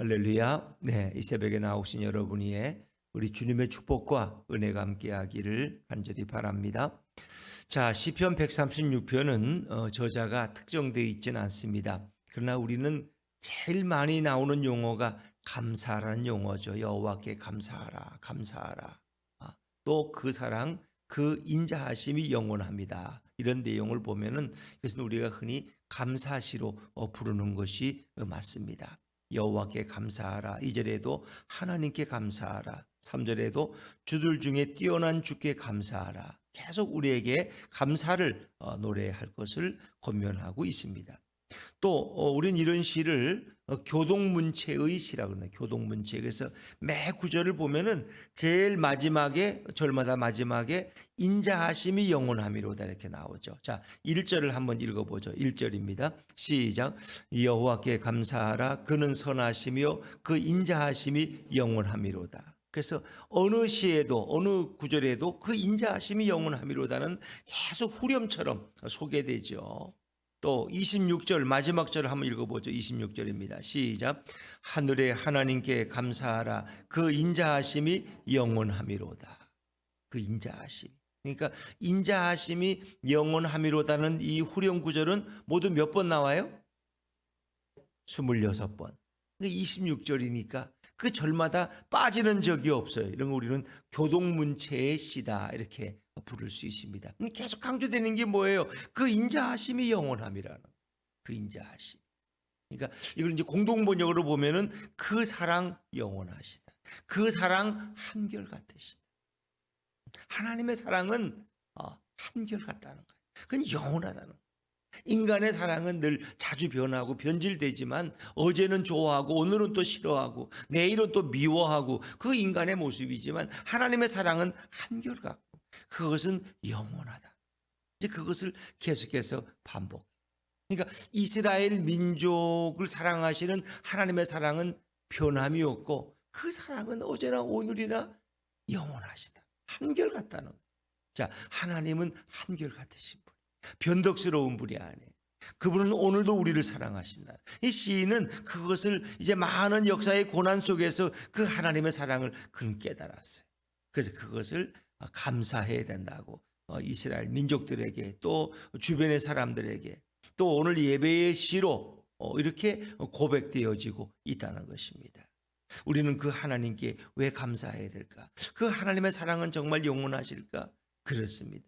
할렐루야. 네, 이 새벽에 나오신 여러분 위에 우리 주님의 축복과 은혜가 함께하기를 간절히 바랍니다. 자, 시편 136편은 저자가 특정되어 있지는 않습니다. 그러나 우리는 제일 많이 나오는 용어가 감사라는 용어죠. 여호와께 감사하라, 감사하라. 또 그 사랑, 그 인자하심이 영원합니다. 이런 내용을 보면은 그것은 우리가 흔히 감사시로 부르는 것이 맞습니다. 여호와께 감사하라. 2절에도 하나님께 감사하라. 3절에도 주들 중에 뛰어난 주께 감사하라. 계속 우리에게 감사를 노래할 것을 권면하고 있습니다. 또 우리는 이런 시를 교동문체의 시라고 그러네요. 교동문체. 그래서 매 구절을 보면은 제일 마지막에 절마다 마지막에 인자하심이 영원함이로다 이렇게 나오죠. 자, 1절을 한번 읽어보죠. 1절입니다. 시작. 여호와께 감사하라. 그는 선하시며 그 인자하심이 영원함이로다. 그래서 어느 시에도 어느 구절에도 그 인자하심이 영원함이로다는 계속 후렴처럼 소개되죠. 또 26절 마지막 절을 한번 읽어보죠. 26절입니다. 시작. 하늘의 하나님께 감사하라. 그 인자하심이 영원함이로다. 그 인자하심. 그러니까 인자하심이 영원함이로다는 이 후렴 구절은 모두 몇 번 나와요? 26번. 26절이니까 그 절마다 빠지는 적이 없어요. 이런 거 우리는 교동문체의 시다 이렇게 부를 수 있습니다. 계속 강조되는 게 뭐예요? 그 인자하심이 영원함이라는 그 인자하심. 그러니까 이걸 이제 공동번역으로 보면은 그 사랑 영원하시다. 그 사랑 한결같으시다. 하나님의 사랑은 한결같다는 거예요. 그건 영원하다는 거예요. 인간의 사랑은 늘 자주 변하고 변질되지만 어제는 좋아하고 오늘은 또 싫어하고 내일은 또 미워하고 그 인간의 모습이지만 하나님의 사랑은 한결같고 그것은 영원하다. 이제 그것을 계속해서 반복. 그러니까 이스라엘 민족을 사랑하시는 하나님의 사랑은 변함이 없고 그 사랑은 어제나 오늘이나 영원하시다. 한결같다는 거예요. 자, 하나님은 한결같으신 분. 변덕스러운 분이 아니에요. 그분은 오늘도 우리를 사랑하신다. 이 시인은 그것을 이제 많은 역사의 고난 속에서 그 하나님의 사랑을 그는 깨달았어요. 그래서 그것을 감사해야 된다고 이스라엘 민족들에게 또 주변의 사람들에게 또 오늘 예배의 시로 이렇게 고백되어지고 있다는 것입니다. 우리는 그 하나님께 왜 감사해야 될까? 그 하나님의 사랑은 정말 영원하실까? 그렇습니다.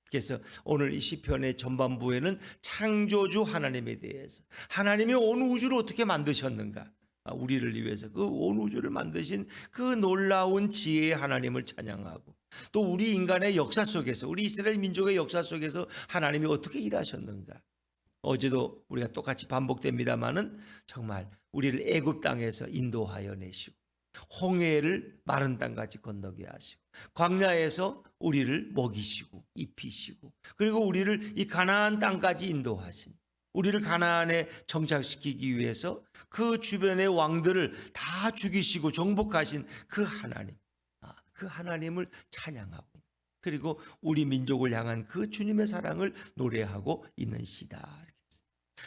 그래서 오늘 이 시편의 전반부에는 창조주 하나님에 대해서 하나님이 온 우주를 어떻게 만드셨는가, 우리를 위해서 그 온 우주를 만드신 그 놀라운 지혜의 하나님을 찬양하고 또 우리 인간의 역사 속에서 우리 이스라엘 민족의 역사 속에서 하나님이 어떻게 일하셨는가. 어제도 우리가 똑같이 반복됩니다마는 정말 우리를 애굽 땅에서 인도하여 내시고 홍해를 마른 땅까지 건너게 하시고 광야에서 우리를 먹이시고 입히시고 그리고 우리를 이 가나안 땅까지 인도하신 우리를 가나안에 정착시키기 위해서 그 주변의 왕들을 다 죽이시고 정복하신 그 하나님, 그 하나님을 찬양하고 그리고 우리 민족을 향한 그 주님의 사랑을 노래하고 있는 시다.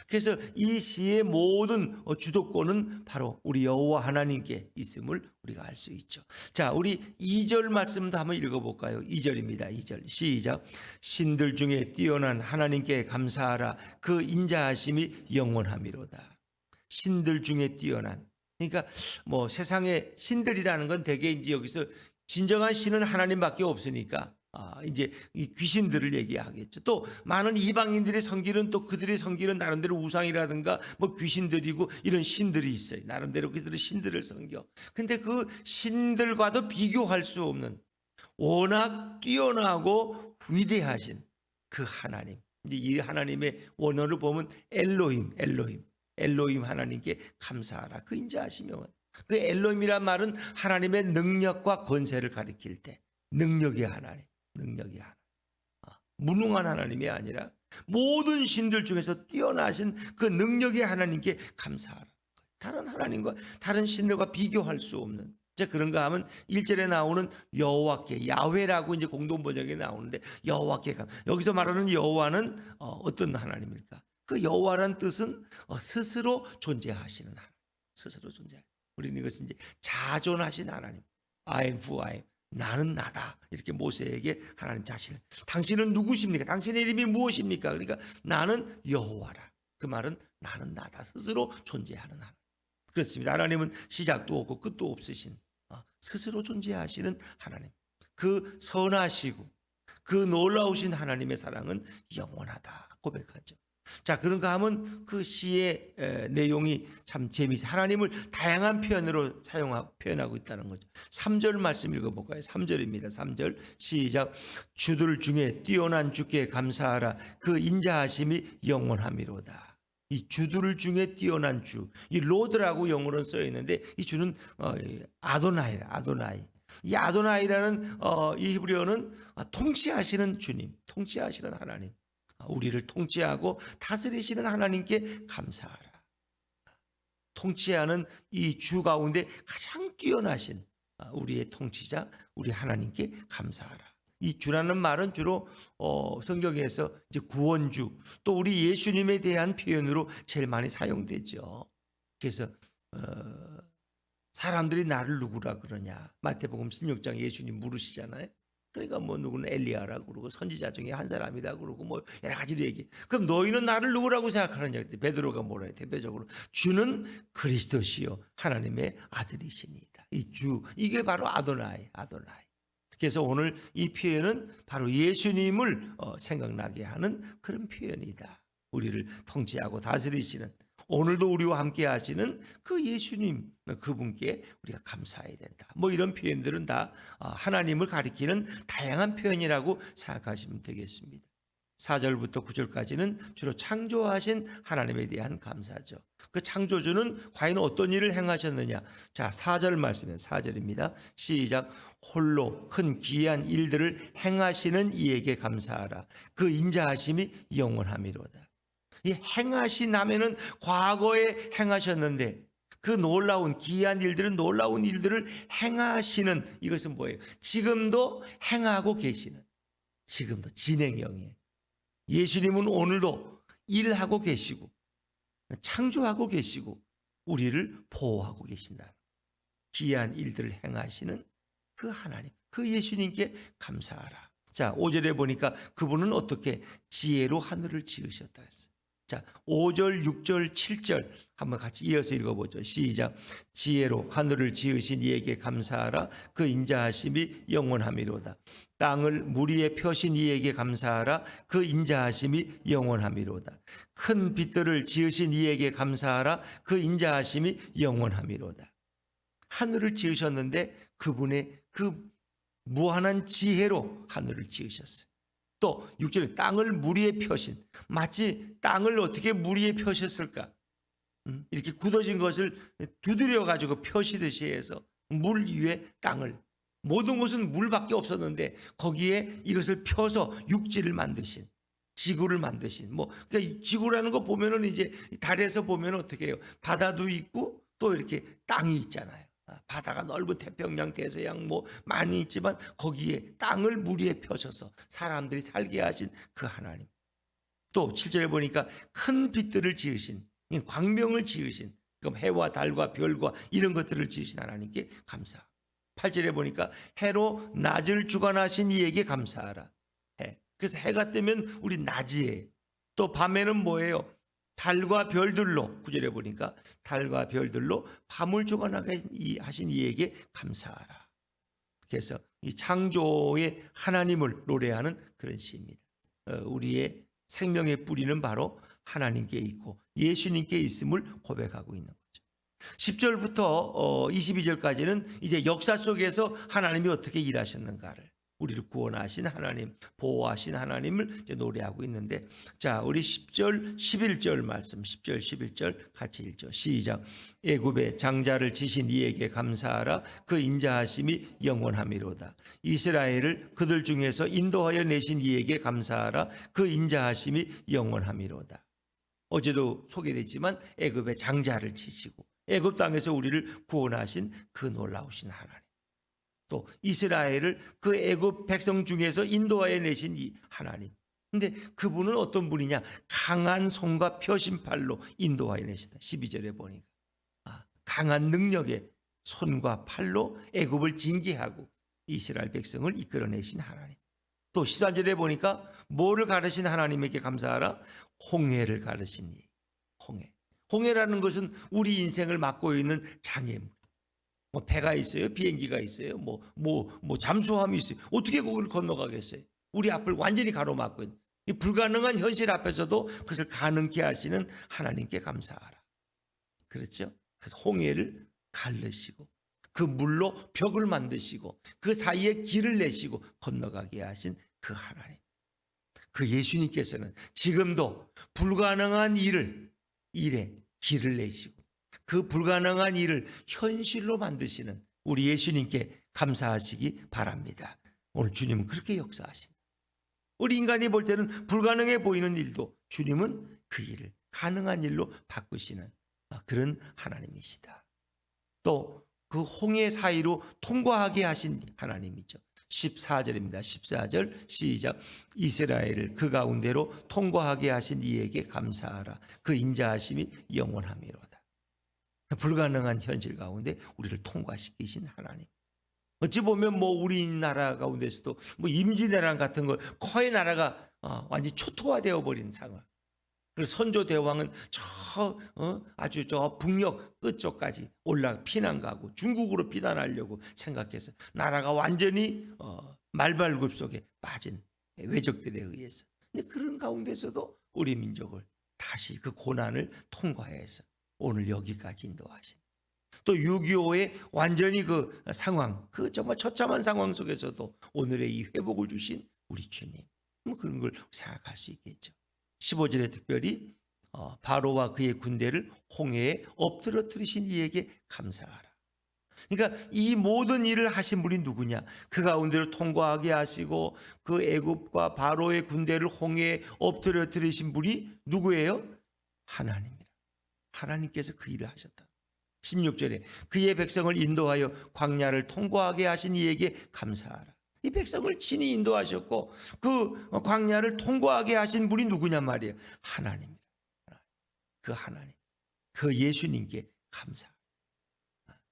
그래서 이 시의 모든 주도권은 바로 우리 여호와 하나님께 있음을 우리가 알 수 있죠. 자, 우리 2절 말씀도 한번 읽어볼까요? 2절입니다. 2절 시작. 신들 중에 뛰어난 하나님께 감사하라. 그 인자하심이 영원함이로다. 신들 중에 뛰어난. 그러니까 뭐 세상의 신들이라는 건 대개 이제 여기서 진정한 신은 하나님밖에 없으니까 이제 이 귀신들을 얘기하겠죠. 또 많은 이방인들의 섬기는 또 그들의 섬기는 나름대로 우상이라든가 뭐 귀신들이고 이런 신들이 있어요. 나름대로 그들의 신들을 섬겨. 근데 그 신들과도 비교할 수 없는 워낙 뛰어나고 위대하신 그 하나님. 이제 이 하나님의 원어를 보면 엘로힘 하나님께 감사하라. 그 인자하시며 그 엘로힘이란 말은 하나님의 능력과 권세를 가리킬 때 능력의 하나님. 무능한 하나님이 아니라 모든 신들 중에서 뛰어나신 그 능력의 하나님께 감사하라. 다른 하나님과 다른 신들과 비교할 수 없는. 자, 그런가 하면 1절에 나오는 여호와께, 야훼라고 이제 공동번역에 나오는데 여호와께 여기서 말하는 여호와는 어떤 하나님일까? 그 여호와라는 뜻은 스스로 존재하시는 하나님. 스스로 존재. 우리는 이것은 이제 자존하신 하나님, I am who I am, 나는 나다. 이렇게 모세에게 하나님 자신을, 당신은 누구십니까? 당신의 이름이 무엇입니까? 그러니까 나는 여호와라. 그 말은 나는 나다. 스스로 존재하는 하나님. 그렇습니다. 하나님은 시작도 없고 끝도 없으신 스스로 존재하시는 하나님. 그 선하시고 그 놀라우신 하나님의 사랑은 영원하다 고백하죠. 자, 그런가 하면 그 시의 내용이 참 재미있어요. 하나님을 다양한 표현으로 표현하고 있다는 거죠. 3절 말씀 읽어볼까요? 3절입니다. 3절 시작. 주들 중에 뛰어난 주께 감사하라. 그 인자하심이 영원함이로다. 이 주들 중에 뛰어난 주, 이 로드라고 영어로는 써 있는데 이 주는 아도나이라, 아도나이. 이 아도나이라는 이 히브리어는 통치하시는 주님, 통치하시는 하나님, 우리를 통치하고 다스리시는 하나님께 감사하라. 통치하는 이 주 가운데 가장 뛰어나신 우리의 통치자, 우리 하나님께 감사하라. 이 주라는 말은 주로 성경에서 이제 구원주, 또 우리 예수님에 대한 표현으로 제일 많이 사용되죠. 그래서 사람들이 나를 누구라 그러냐, 마태복음 16장 예수님 물으시잖아요. 그러니까 뭐 누구는 엘리야라고 그러고 선지자 중에 한 사람이다 그러고 뭐 여러 가지로 얘기. 그럼 너희는 나를 누구라고 생각하느냐? 베드로가 뭐라 해요? 대표적으로 주는 그리스도시요 하나님의 아들이시니이다. 이 주, 이게 바로 아도나이, 아도나이. 그래서 오늘 이 표현은 바로 예수님을 생각나게 하는 그런 표현이다. 우리를 통치하고 다스리시는, 오늘도 우리와 함께 하시는 그 예수님, 그분께 우리가 감사해야 된다. 뭐 이런 표현들은 다 하나님을 가리키는 다양한 표현이라고 생각하시면 되겠습니다. 4절부터 9절까지는 주로 창조하신 하나님에 대한 감사죠. 그 창조주는 과연 어떤 일을 행하셨느냐. 자, 4절 말씀에 4절입니다. 시작. 홀로 큰 기이한 일들을 행하시는 이에게 감사하라. 그 인자하심이 영원함이로다. 이 행하신 하면은 과거에 행하셨는데 그 놀라운 기이한 일들은, 놀라운 일들을 행하시는, 이것은 뭐예요? 지금도 행하고 계시는, 지금도 진행형이에요. 예수님은 오늘도 일하고 계시고 창조하고 계시고 우리를 보호하고 계신다. 기이한 일들을 행하시는 그 하나님, 그 예수님께 감사하라. 자, 5절에 보니까 그분은 어떻게 지혜로 하늘을 지으셨다 했어요. 자, 5절, 6절, 7절 한번 같이 이어서 읽어보죠. 시작. 지혜로 하늘을 지으신 이에게 감사하라. 그 인자하심이 영원함이로다. 땅을 물 위에 펴신 이에게 감사하라. 그 인자하심이 영원함이로다. 큰 빛들을 지으신 이에게 감사하라. 그 인자하심이 영원함이로다. 하늘을 지으셨는데 그분의 그 무한한 지혜로 하늘을 지으셨어요. 또 6절에 땅을 물 위에 펴신, 마치 땅을 어떻게 물 위에 펴셨을까? 이렇게 굳어진 것을 두드려 가지고 펴시듯이 해서 물 위에 땅을, 모든 곳은 물밖에 없었는데 거기에 이것을 펴서 육지를 만드신, 지구를 만드신, 뭐 그러니까 지구라는 거 보면은 이제 달에서 보면 어떻게 해요? 바다도 있고 또 이렇게 땅이 있잖아요. 바다가 넓은 태평양, 대서양 뭐 많이 있지만 거기에 땅을 물 위에 펴셔서 사람들이 살게 하신 그 하나님. 또 7절에 보니까 큰 빛들을 지으신, 광명을 지으신, 그럼 해와 달과 별과 이런 것들을 지으신 하나님께 감사. 8절에 보니까 해로 낮을 주관하신 이에게 감사하라. 해. 그래서 해가 뜨면 우리 낮이에요. 또 밤에는 뭐예요? 달과 별들로, 9절에 보니까 달과 별들로 밤을 주관하게 하신 이에게 감사하라. 그래서 이 창조의 하나님을 노래하는 그런 시입니다. 우리의 생명의 뿌리는 바로 하나님께 있고 예수님께 있음을 고백하고 있는 거죠. 10절부터 22절까지는 이제 역사 속에서 하나님이 어떻게 일하셨는가를, 우리를 구원하신 하나님, 보호하신 하나님을 이제 노래하고 있는데, 자, 우리 10절, 11절 말씀, 10절, 11절 같이 읽죠. 시작. 애굽의 장자를 치신 이에게 감사하라. 그 인자하심이 영원함이로다. 이스라엘을 그들 중에서 인도하여 내신 이에게 감사하라. 그 인자하심이 영원함이로다. 어제도 소개됐지만 애굽의 장자를 치시고 애굽 땅에서 우리를 구원하신 그 놀라우신 하나님. 또 이스라엘을 그 애굽 백성 중에서 인도하여 내신 이 하나님. 근데 그분은 어떤 분이냐? 강한 손과 펴신 팔로 인도하여 내신다. 12절에 보니까 강한 능력에 손과 팔로 애굽을 징계하고 이스라엘 백성을 이끌어내신 하나님. 또 13절에 보니까 뭐를 가르신 하나님에게 감사하라? 홍해를 가르시니. 홍해. 홍해라는 것은 우리 인생을 막고 있는 장애물. 뭐 배가 있어요, 비행기가 있어요, 뭐 잠수함이 있어요. 어떻게 그걸 건너가겠어요? 우리 앞을 완전히 가로막고 있는 이 불가능한 현실 앞에서도 그것을 가능케 하시는 하나님께 감사하라. 그렇죠? 그래서 홍해를 가르시고 그 물로 벽을 만드시고 그 사이에 길을 내시고 건너가게 하신 그 하나님. 그 예수님께서는 지금도 불가능한 일에 길을 내시고 그 불가능한 일을 현실로 만드시는 우리 예수님께 감사하시기 바랍니다. 오늘 주님은 그렇게 역사하신다. 우리 인간이 볼 때는 불가능해 보이는 일도 주님은 그 일을 가능한 일로 바꾸시는 그런 하나님이시다. 또 그 홍해 사이로 통과하게 하신 하나님이죠. 14절입니다. 14절 시작. 이스라엘을 그 가운데로 통과하게 하신 이에게 감사하라. 그 인자하심이 영원함이로다. 불가능한 현실 가운데 우리를 통과시키신 하나님. 어찌 보면 우리나라 가운데서도 임진왜란 같은 거 거의 나라가 완전히 초토화되어 버린 상황. 그래서 선조 대왕은 아주 북녘 끝쪽까지 피난 가고 중국으로 피난하려고 생각해서 나라가 완전히 말발굽 속에 빠진 외적들에 의해서. 근데 그런 가운데서도 우리 민족을 다시 그 고난을 통과해서 오늘 여기까지 인도하신. 또 6.25의 완전히 그 상황, 그 정말 처참한 상황 속에서도 오늘의 이 회복을 주신 우리 주님. 그런 걸 생각할 수 있겠죠. 15절에 특별히 바로와 그의 군대를 홍해에 엎드러뜨리신 이에게 감사하라. 그러니까 이 모든 일을 하신 분이 누구냐? 그 가운데를 통과하게 하시고 그 애굽과 바로의 군대를 홍해에 엎드러뜨리신 분이 누구예요? 하나님이라. 하나님께서 그 일을 하셨다. 16절에 그의 백성을 인도하여 광야를 통과하게 하신 이에게 감사하라. 이 백성을 친히 인도하셨고 그 광야를 통과하게 하신 분이 누구냐 말이에요. 하나님입니다. 그 하나님, 그 예수님께 감사합니다.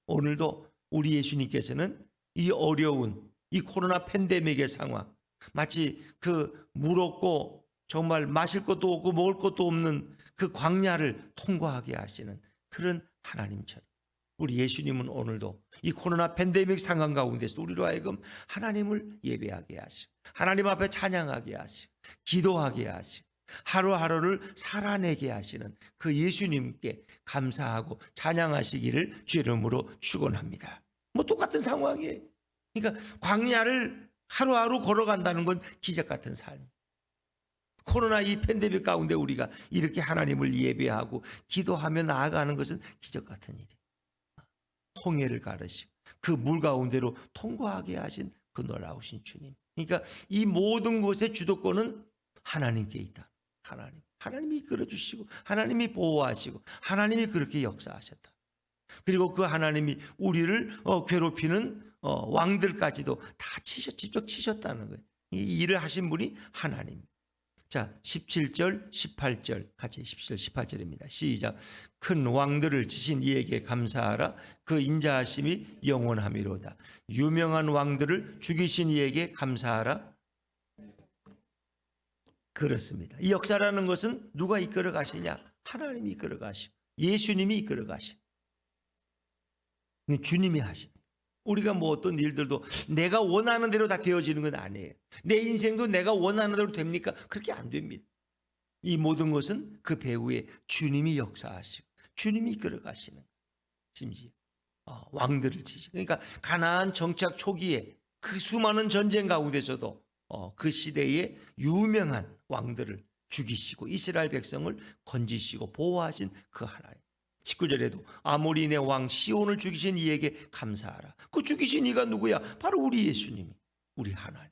오늘도 우리 예수님께서는 이 어려운 이 코로나 팬데믹의 상황, 마치 그 물 없고 정말 마실 것도 없고 먹을 것도 없는 그 광야를 통과하게 하시는 그런 하나님처럼 우리 예수님은 오늘도 이 코로나 팬데믹 상황 가운데서 우리로 하여금 하나님을 예배하게 하시고 하나님 앞에 찬양하게 하시고 기도하게 하시고 하루하루를 살아내게 하시는 그 예수님께 감사하고 찬양하시기를 주 이름으로 축원합니다. 똑같은 상황이에요. 그러니까 광야를 하루하루 걸어간다는 건 기적 같은 삶. 코로나 이 팬데믹 가운데 우리가 이렇게 하나님을 예배하고 기도하며 나아가는 것은 기적 같은 일이에요. 홍해를 가르시고 그 물 가운데로 통과하게 하신 그 놀라우신 주님. 그러니까 이 모든 것의 주도권은 하나님께 있다. 하나님이 이끌어주시고 하나님이 보호하시고 하나님이 그렇게 역사하셨다. 그리고 그 하나님이 우리를 괴롭히는 왕들까지도 다 직접 치셨다는 거예요. 이 일을 하신 분이 하나님. 자, 17절, 18절 같이 17절, 18절입니다. 시작. 큰 왕들을 치신 이에게 감사하라. 그 인자하심이 영원함이로다. 유명한 왕들을 죽이신 이에게 감사하라. 그렇습니다. 이 역사라는 것은 누가 이끌어 가시냐? 하나님이 이끌어 가시고 예수님이 이끌어 가신. 주님이 하신. 우리가 어떤 일들도 내가 원하는 대로 다 되어지는 건 아니에요. 내 인생도 내가 원하는 대로 됩니까? 그렇게 안 됩니다. 이 모든 것은 그 배후에 주님이 역사하시고 주님이 이끌어 가시는. 심지어 왕들을 치시고. 그러니까 가나안 정착 초기에 그 수많은 전쟁 가운데서도 그 시대의 유명한 왕들을 죽이시고 이스라엘 백성을 건지시고 보호하신 그 하나님. 19절에도 아모리인의 왕 시온을 죽이신 이에게 감사하라. 그 죽이신 이가 누구야? 바로 우리 예수님이, 우리 하나님.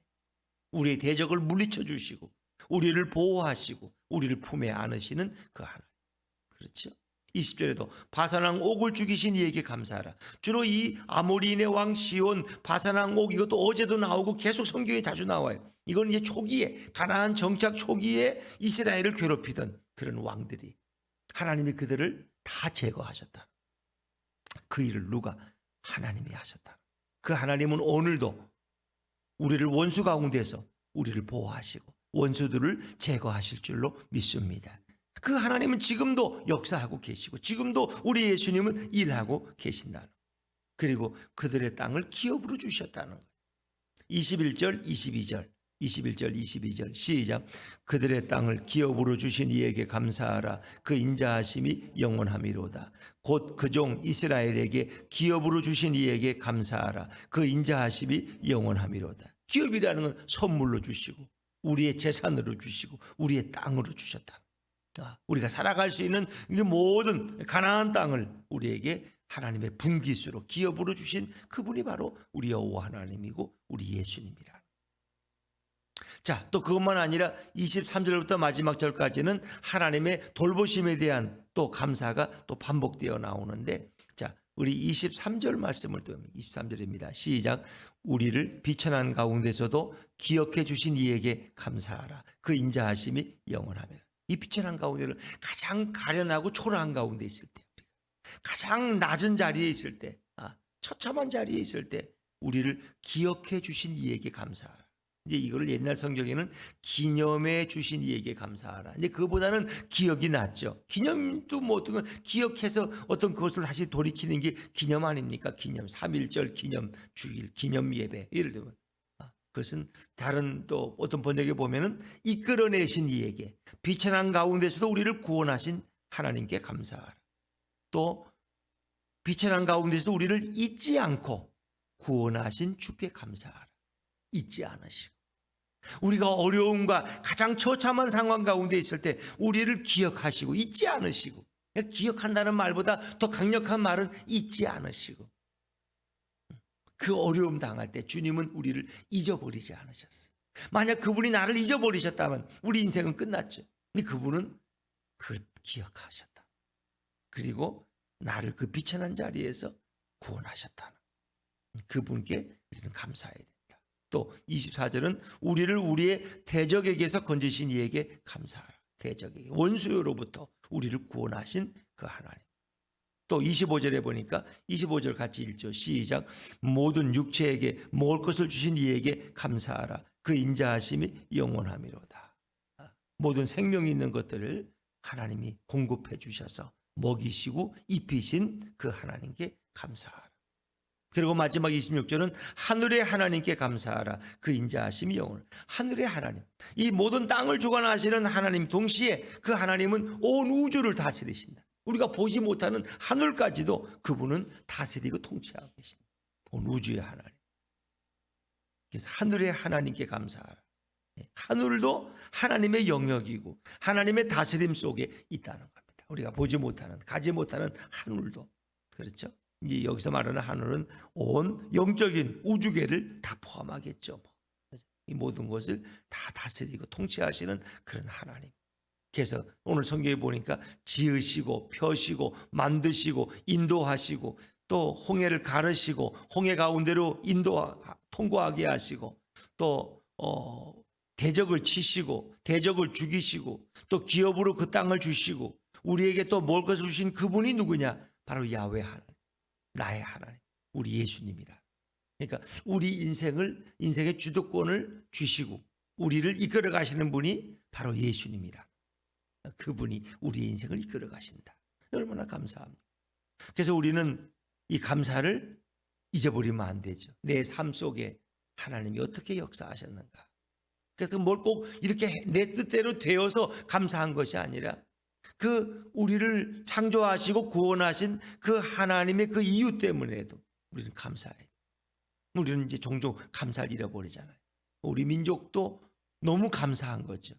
우리의 대적을 물리쳐 주시고 우리를 보호하시고 우리를 품에 안으시는 그 하나님. 그렇죠? 20절에도 바산왕 옥을 죽이신 이에게 감사하라. 주로 이 아모리인의 왕 시온, 바산왕 옥, 이것도 어제도 나오고 계속 성경에 자주 나와요. 이건 이제 초기에 가나안 정착 초기에 이스라엘을 괴롭히던 그런 왕들이 하나님이 그들을 다 제거하셨다. 그 일을 누가? 하나님이 하셨다. 그 하나님은 오늘도 우리를 원수 가운데서 우리를 보호하시고 원수들을 제거하실 줄로 믿습니다. 그 하나님은 지금도 역사하고 계시고 지금도 우리 예수님은 일하고 계신다는, 그리고 그들의 땅을 기업으로 주셨다는 거예요. 21절 22절 시작. 그들의 땅을 기업으로 주신 이에게 감사하라. 그 인자하심이 영원함이로다. 곧 그 종 이스라엘에게 기업으로 주신 이에게 감사하라. 그 인자하심이 영원함이로다. 기업이라는 건 선물로 주시고 우리의 재산으로 주시고 우리의 땅으로 주셨다. 우리가 살아갈 수 있는 모든 가나안 땅을 우리에게 하나님의 분깃으로 기업으로 주신 그분이 바로 우리 여호와 하나님이고 우리 예수님이라. 자, 또 그것만 아니라 23절부터 마지막 절까지는 하나님의 돌보심에 대한 또 감사가 또 반복되어 나오는데, 자, 우리 23절 말씀을 또 23절입니다. 시작. 우리를 비천한 가운데서도 기억해 주신 이에게 감사하라. 그 인자하심이 영원하며. 이 비천한 가운데를 가장 가련하고 초라한 가운데 있을 때, 가장 낮은 자리에 있을 때, 처참한 자리에 있을 때 우리를 기억해 주신 이에게 감사하라. 이제 이거를 옛날 성경에는 기념해 주신 이에게 감사하라. 이제 그거보다는 기억이 낫죠. 기념도 뭐 어떤 건 기억해서 어떤 그것을 다시 돌이키는 게 기념 아닙니까? 기념, 3.1절 기념 주일, 기념 예배. 예를 들면 그것은 다른 또 어떤 번역에 보면은 이끌어내신 이에게, 비천한 가운데서도 우리를 구원하신 하나님께 감사하라. 또 비천한 가운데서도 우리를 잊지 않고 구원하신 주께 감사하라. 잊지 않으시고 우리가 어려움과 가장 처참한 상황 가운데 있을 때 우리를 기억하시고 잊지 않으시고, 기억한다는 말보다 더 강력한 말은 잊지 않으시고, 그 어려움 당할 때 주님은 우리를 잊어버리지 않으셨어요. 만약 그분이 나를 잊어버리셨다면 우리 인생은 끝났죠. 근데 그분은 그걸 기억하셨다. 그리고 나를 그 비천한 자리에서 구원하셨다는 그분께 우리는 감사해야 된다. 또 24절은 우리를 우리의 대적에게서 건지신 이에게 감사하라. 대적에게, 원수로부터 우리를 구원하신 그 하나님. 또 25절에 보니까 25절 같이 읽죠. 시작. 모든 육체에게 먹을 것을 주신 이에게 감사하라. 그 인자하심이 영원함이로다. 모든 생명이 있는 것들을 하나님이 공급해 주셔서 먹이시고 입히신 그 하나님께 감사하라. 그리고 마지막 26절은 하늘의 하나님께 감사하라. 그 인자하심이 영원. 하늘의 하나님, 이 모든 땅을 주관하시는 하나님, 동시에 그 하나님은 온 우주를 다스리신다. 우리가 보지 못하는 하늘까지도 그분은 다스리고 통치하고 계신다. 온 우주의 하나님. 그래서 하늘의 하나님께 감사하라. 하늘도 하나님의 영역이고 하나님의 다스림 속에 있다는 겁니다. 우리가 보지 못하는, 가지 못하는 하늘도. 그렇죠? 이제 여기서 말하는 하늘은 온 영적인 우주계를 다 포함하겠죠. 이 모든 것을 다 다스리고 통치하시는 그런 하나님. 그래서 오늘 성경에 보니까 지으시고 펴시고 만드시고 인도하시고 또 홍해를 가르시고 홍해 가운데로 통과하게 하시고 또 대적을 치시고 대적을 죽이시고 또 기업으로 그 땅을 주시고 우리에게 또 먹을 것을 주신 그분이 누구냐? 바로 야훼 하나님, 나의 하나님, 우리 예수님이라. 그러니까 우리 인생의 주도권을 주시고 우리를 이끌어 가시는 분이 바로 예수님이라. 그분이 우리의 인생을 이끌어 가신다. 얼마나 감사합니다. 그래서 우리는 이 감사를 잊어버리면 안 되죠. 내 삶 속에 하나님이 어떻게 역사하셨는가. 그래서 뭘 꼭 이렇게 내 뜻대로 되어서 감사한 것이 아니라 그 우리를 창조하시고 구원하신 그 하나님의 그 이유 때문에도 우리는 감사해요. 우리는 이제 종종 감사를 잃어버리잖아요. 우리 민족도 너무 감사한 거죠.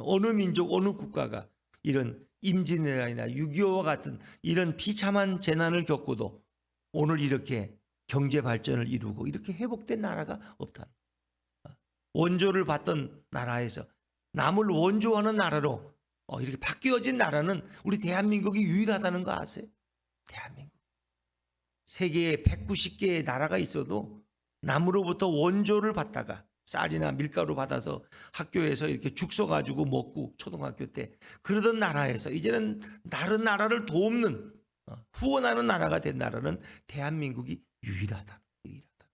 어느 민족, 어느 국가가 이런 임진왜란이나 6.25와 같은 이런 비참한 재난을 겪고도 오늘 이렇게 경제 발전을 이루고 이렇게 회복된 나라가 없다는 거예요. 원조를 받던 나라에서 남을 원조하는 나라로 이렇게 바뀌어진 나라는 우리 대한민국이 유일하다는 거 아세요? 대한민국. 세계에 190개의 나라가 있어도 남으로부터 원조를 받다가 쌀이나 밀가루 받아서 학교에서 이렇게 죽 써가지고 먹고 초등학교 때 그러던 나라에서 이제는 다른 나라를 돕는 후원하는 나라가 된 나라는 대한민국이 유일하다. 유일하다.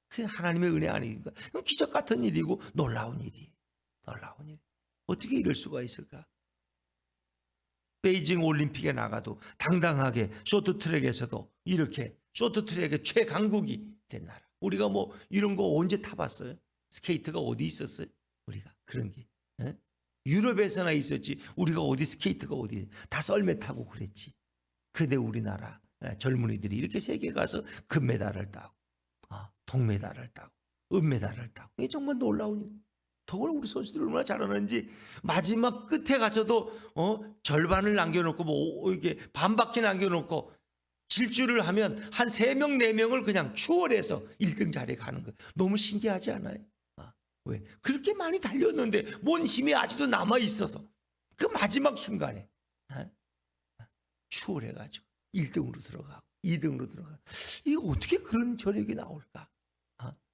그 하나님의 은혜 아닙니까? 기적 같은 일이고 놀라운 일이에요. 놀라운 일. 어떻게 이럴 수가 있을까? 베이징 올림픽에 나가도 당당하게 쇼트트랙에서도 이렇게 쇼트트랙의 최강국이 된 나라. 우리가 뭐 이런 거 언제 타봤어요? 스케이트가 어디 있었어요? 우리가 그런 게 유럽에서나 있었지. 우리가 어디 스케이트가 어디 다 썰매 타고 그랬지. 근데 우리나라 젊은이들이 이렇게 세계 가서 금메달을 따고 동메달을 따고 은메달을 따고 이게 정말 놀라운 일. 더구나 우리 선수들 얼마나 잘하는지 마지막 끝에 가서도 절반을 남겨놓고 뭐 이게 반바퀴 남겨놓고 질주를 하면 한 3명 4명을 그냥 추월해서 1등 자리에 가는 거예요. 너무 신기하지 않아요? 왜? 그렇게 많이 달렸는데 뭔 힘이 아직도 남아 있어서 그 마지막 순간에 추월해가지고 1등으로 들어가고 2등으로 들어가고 이게 어떻게 그런 저력이 나올까?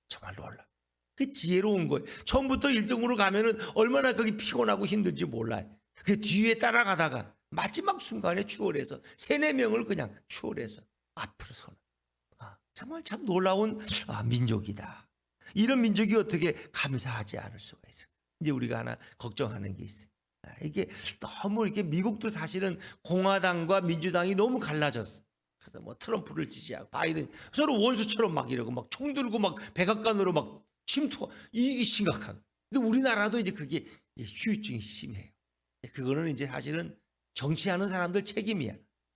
정말 놀라. 그 지혜로운 거예요. 처음부터 1등으로 가면은 얼마나 거기 피곤하고 힘든지 몰라요. 그 뒤에 따라가다가 마지막 순간에 추월해서 3, 4명을 그냥 추월해서 앞으로 서는. 정말 참 놀라운 민족이다. 이런 민족이 어떻게 감사하지 않을 수가 있을까? 이제 우리가 하나 걱정하는 게 있어요. 이게 너무 이렇게 미국도 사실은 공화당과 민주당이 너무 갈라졌어. 그래서 뭐 트럼프를 지지하고 바이든 서로 원수처럼 막 이러고 막 총 들고 막 백악관으로 막 침투. 이게 심각한. 근데 우리나라도 이제 그게 후유증이 심해요. 그거는 이제 사실은 정치하는 사람들 책임이야.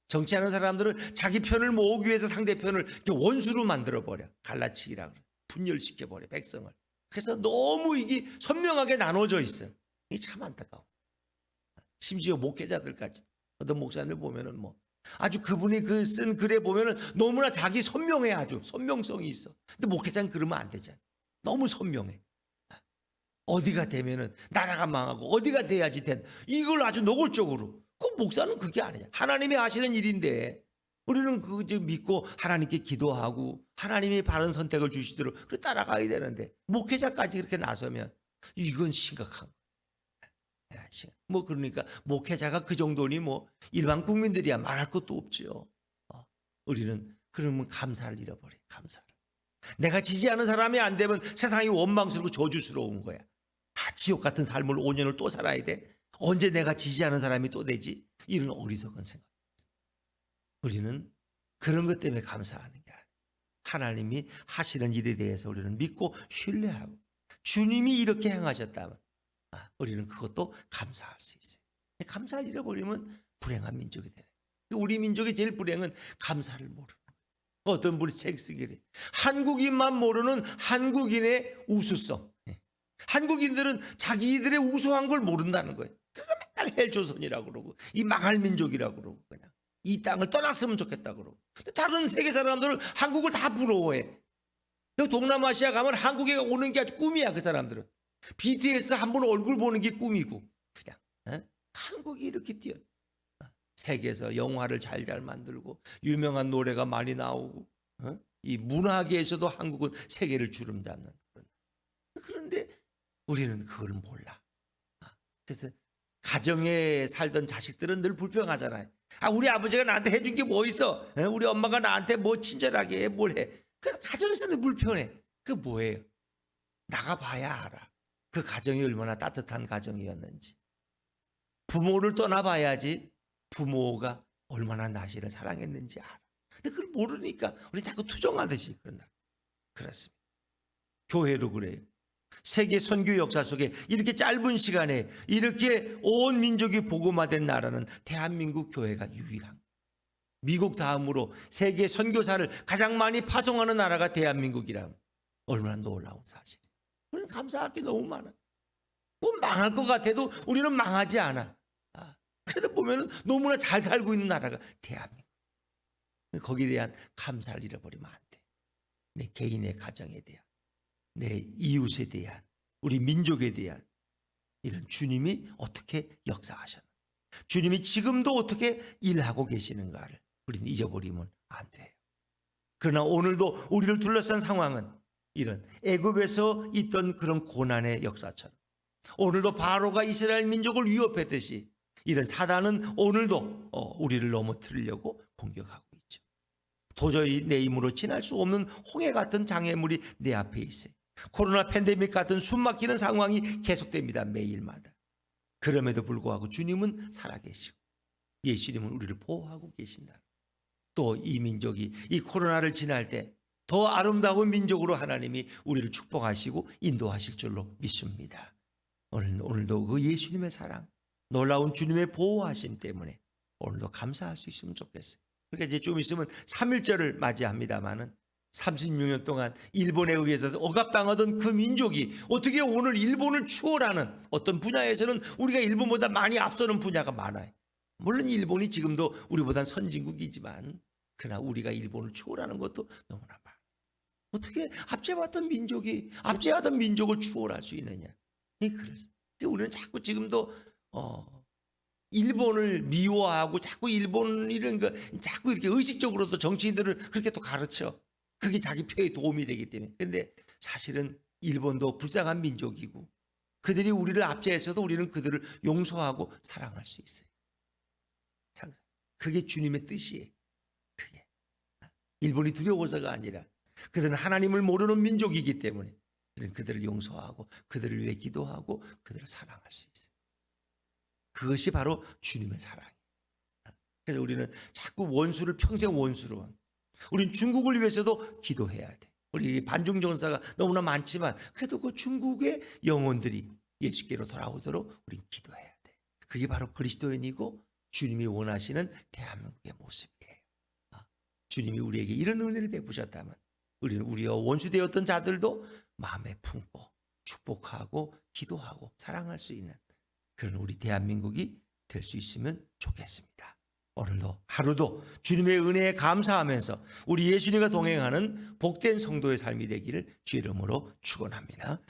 정치하는 사람들은 자기 편을 모으기 위해서 상대편을 이렇게 원수로 만들어 버려. 갈라치기라 그래. 분열시켜 버려 백성을. 그래서 너무 이게 선명하게 나눠져 있어. 이게 참 안타까워. 심지어 목회자들까지 어떤 목사님들 보면은 뭐 아주 그분이 그 쓴 글에 보면은 너무나 자기 선명해. 아주 선명성이 있어. 근데 목회자는 그러면 안 되잖아. 너무 선명해. 어디가 되면은 나라가 망하고 어디가 돼야지 된 이걸 아주 노골적으로. 그 목사는 그게 아니야. 하나님이 하시는 일인데 우리는 그거 믿고 하나님께 기도하고 하나님이 바른 선택을 주시도록 그렇게 따라가야 되는데 목회자까지 그렇게 나서면 이건 심각한 거야. 뭐 그러니까 목회자가 그 정도니 뭐 일반 국민들이야 말할 것도 없죠. 우리는 그러면 감사를 잃어버려. 감사를. 내가 지지하는 사람이 안 되면 세상이 원망스럽고 저주스러운 거야. 지옥 같은 삶을 5년을 또 살아야 돼. 언제 내가 지지하는 사람이 또 되지? 이런 어리석은 생각. 우리는 그런 것 때문에 감사하는 게 아니야. 하나님이 하시는 일에 대해서 우리는 믿고 신뢰하고 주님이 이렇게 행하셨다면 우리는 그것도 감사할 수 있어요. 감사를 잃어버리면 불행한 민족이 되네. 우리 민족의 제일 불행은 감사를 모르는 거예요. 어떤 분이 책 쓰기를 한국인만 모르는 한국인의 우수성. 한국인들은 자기들의 우수한 걸 모른다는 거예요. 그거 맨날 헬조선이라고 그러고 이 망할 민족이라고 그러고 그냥 이 땅을 떠났으면 좋겠다고 그러고. 근데 다른 세계 사람들은 한국을 다 부러워해. 동남아시아 가면 한국에 오는 게 아주 꿈이야. 그 사람들은 BTS 한 번 얼굴 보는 게 꿈이고 그냥 한국이 이렇게 뛰어 세계에서 영화를 잘 만들고 유명한 노래가 많이 나오고 이 문화계에서도 한국은 세계를 주름잡는 그런데 우리는 그걸 몰라. 그래서 가정에 살던 자식들은 늘 불평하잖아요. 우리 아버지가 나한테 해준 게 뭐 있어? 우리 엄마가 나한테 뭐 친절하게 해, 뭘 해? 그래서 가정에서 늘 불편해. 그 뭐예요? 나가봐야 알아. 그 가정이 얼마나 따뜻한 가정이었는지. 부모를 떠나봐야지 부모가 얼마나 나시를 사랑했는지 알아. 근데 그걸 모르니까 우리 자꾸 투정하듯이 그런다. 그렇습니다. 교회도 그래요. 세계 선교 역사 속에 이렇게 짧은 시간에 이렇게 온 민족이 복음화된 나라는 대한민국 교회가 유일한. 미국 다음으로 세계 선교사를 가장 많이 파송하는 나라가 대한민국이라면 얼마나 놀라운 사실이에요. 우리는 감사할 게 너무 많아. 뭐 망할 것 같아도 우리는 망하지 않아. 그래도 보면은 너무나 잘 살고 있는 나라가 대한민국. 거기에 대한 감사를 잃어버리면 안 돼. 내 개인의 가정에 대한, 내 이웃에 대한, 우리 민족에 대한 이런 주님이 어떻게 역사하셨나, 주님이 지금도 어떻게 일하고 계시는가를 우리는 잊어버리면 안 돼요. 그러나 오늘도 우리를 둘러싼 상황은 이런 애굽에서 있던 그런 고난의 역사처럼 오늘도 바로가 이스라엘 민족을 위협했듯이 이런 사단은 오늘도 우리를 넘어뜨리려고 공격하고 있죠. 도저히 내 힘으로 지날 수 없는 홍해 같은 장애물이 내 앞에 있어요. 코로나 팬데믹 같은 숨막히는 상황이 계속됩니다. 매일마다. 그럼에도 불구하고 주님은 살아계시고 예수님은 우리를 보호하고 계신다. 또 이 민족이 이 코로나를 지날 때 더 아름다운 민족으로 하나님이 우리를 축복하시고 인도하실 줄로 믿습니다. 오늘도 그 예수님의 사랑, 놀라운 주님의 보호하심 때문에 오늘도 감사할 수 있으면 좋겠어요. 그러니까 이제 좀 있으면 3.1절을 맞이합니다마는 36년 동안 일본에 의해서 억압당하던 그 민족이 어떻게 오늘 일본을 추월하는 어떤 분야에서는 우리가 일본보다 많이 앞서는 분야가 많아요. 물론 일본이 지금도 우리보단 선진국이지만 그러나 우리가 일본을 추월하는 것도 너무나 많아요. 어떻게 압제받던 민족을 추월할 수 있느냐. 그래서 우리는 자꾸 지금도 일본을 미워하고 자꾸 일본 이런 거 자꾸 이렇게 의식적으로도 정치인들을 그렇게 또 가르쳐. 그게 자기 표에 도움이 되기 때문에. 근데 사실은 일본도 불쌍한 민족이고 그들이 우리를 압제해서도 우리는 그들을 용서하고 사랑할 수 있어요. 그게 주님의 뜻이에요. 그게 일본이 두려워서가 아니라 그들은 하나님을 모르는 민족이기 때문에 그들을 용서하고 그들을 위해 기도하고 그들을 사랑할 수 있어요. 그것이 바로 주님의 사랑이에요. 그래서 우리는 자꾸 원수를 평생 원수로, 우린 중국을 위해서도 기도해야 돼. 우리 반중 전사가 너무나 많지만 그래도 그 중국의 영혼들이 예수께로 돌아오도록 우린 기도해야 돼. 그게 바로 그리스도인이고 주님이 원하시는 대한민국의 모습이에요. 주님이 우리에게 이런 은혜를 베푸셨다면 우리는 우리와 원수되었던 자들도 마음에 품고 축복하고 기도하고 사랑할 수 있는 그런 우리 대한민국이 될 수 있으면 좋겠습니다. 오늘도 하루도 주님의 은혜에 감사하면서 우리 예수님과 동행하는 복된 성도의 삶이 되기를 주의 이름으로 축원합니다.